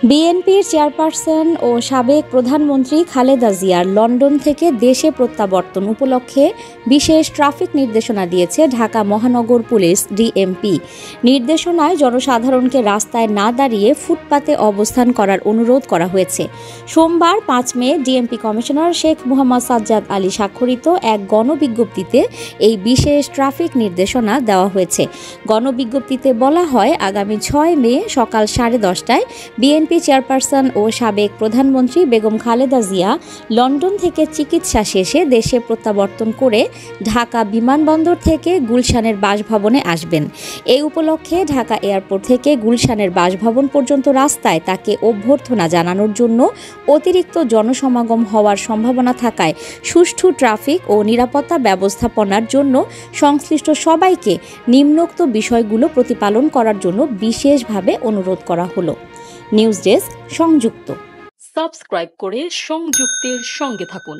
বিএনপির চেয়ারপারসন ও সাবেক প্রধানমন্ত্রী খালেদা জিয়ার লন্ডন থেকে দেশে প্রত্যাবর্তন উপলক্ষে বিশেষ ট্রাফিক নির্দেশনা দিয়েছে ঢাকা মহানগর পুলিশ ডিএমপি। নির্দেশনায় জনসাধারণকে রাস্তায় না দাঁড়িয়ে ফুটপাতে অবস্থান করার অনুরোধ করা হয়েছে। সোমবার ৫ মে ডিএমপি কমিশনার শেখ মোহাম্মদ সাজ্জাদ আলী স্বাক্ষরিত এক গণবিজ্ঞপ্তিতে এই বিশেষ ট্রাফিক নির্দেশনা দেওয়া হয়েছে। গণবিজ্ঞপ্তিতে বলা হয়, আগামী ৬ মে সকাল 10:30টায় বিএনপি চেয়ারপারসন ও সাবেক প্রধানমন্ত্রী বেগম খালেদা জিয়া লন্ডন থেকে চিকিৎসা শেষে দেশে প্রত্যাবর্তন করে ঢাকা বিমানবন্দর থেকে গুলশানের বাসভবনে আসবেন। এই উপলক্ষে ঢাকা এয়ারপোর্ট থেকে গুলশানের বাসভবন পর্যন্ত রাস্তায় তাকে অভ্যর্থনা জানানোর জন্য অতিরিক্ত জনসমাগম হওয়ার সম্ভাবনা থাকায় সুষ্ঠু ট্রাফিক ও নিরাপত্তা ব্যবস্থাপনার জন্য সংশ্লিষ্ট সবাইকে নিম্নোক্ত বিষয়গুলো প্রতিপালন করার জন্য বিশেষভাবে অনুরোধ করা হলো। নিউজ ডেস্ক, সংযুক্ত। সাবস্ক্রাইব করে সংযুক্তের সঙ্গে থাকুন।